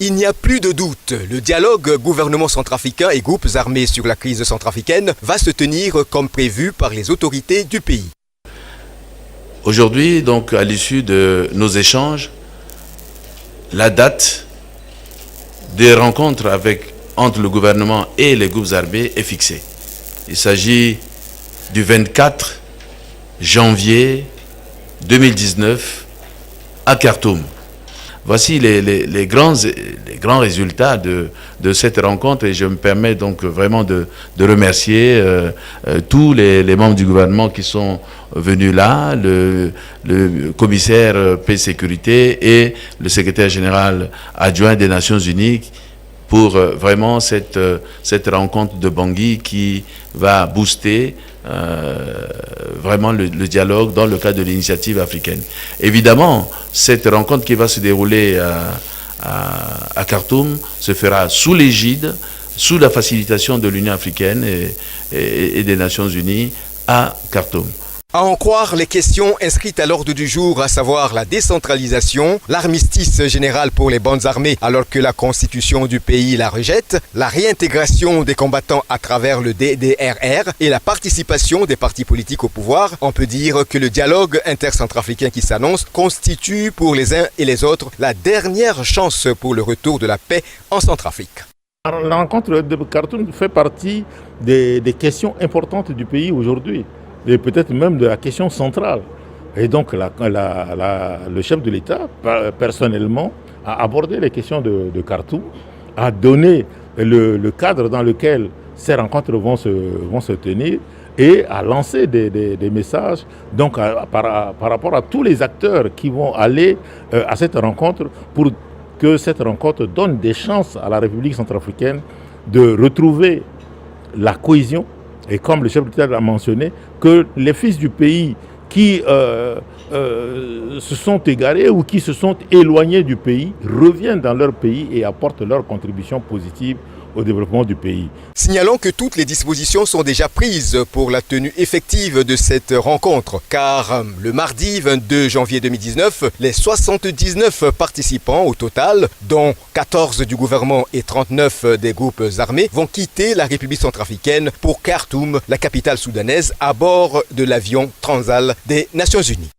Il n'y a plus de doute, le dialogue gouvernement centrafricain et groupes armés sur la crise centrafricaine va se tenir comme prévu par les autorités du pays. Aujourd'hui, donc, à l'issue de nos échanges, la date des rencontres entre le gouvernement et les groupes armés est fixée. Il s'agit du 24 janvier 2019 à Khartoum. Voici les grands résultats de cette rencontre et je me permets donc vraiment de remercier tous les membres du gouvernement qui sont venus là, le commissaire paix et sécurité et le secrétaire général adjoint des Nations Unies pour vraiment cette rencontre de Bangui qui va booster vraiment le dialogue dans le cadre de l'initiative africaine. Évidemment, cette rencontre qui va se dérouler à Khartoum se fera sous l'égide, sous la facilitation de l'Union africaine et des Nations Unies à Khartoum. À en croire les questions inscrites à l'ordre du jour, à savoir la décentralisation, l'armistice général pour les bandes armées alors que la constitution du pays la rejette, la réintégration des combattants à travers le DDRR et la participation des partis politiques au pouvoir, on peut dire que le dialogue intercentrafricain qui s'annonce constitue pour les uns et les autres la dernière chance pour le retour de la paix en Centrafrique. La rencontre de Khartoum fait partie des questions importantes du pays aujourd'hui. Et peut-être même de la question centrale. Et donc le chef de l'État, personnellement, a abordé les questions de Khartoum, a donné le cadre dans lequel ces rencontres vont se tenir et a lancé des messages donc, par rapport à tous les acteurs qui vont aller à cette rencontre pour que cette rencontre donne des chances à la République centrafricaine de retrouver la cohésion. Et comme le chef de l'État l'a mentionné, que les fils du pays qui se sont égarés ou qui se sont éloignés du pays reviennent dans leur pays et apportent leur contribution positive au développement du pays. Signalons que toutes les dispositions sont déjà prises pour la tenue effective de cette rencontre, car le mardi 22 janvier 2019, les 79 participants au total, dont 14 du gouvernement et 39 des groupes armés, vont quitter la République centrafricaine pour Khartoum, la capitale soudanaise, à bord de l'avion Transal des Nations Unies.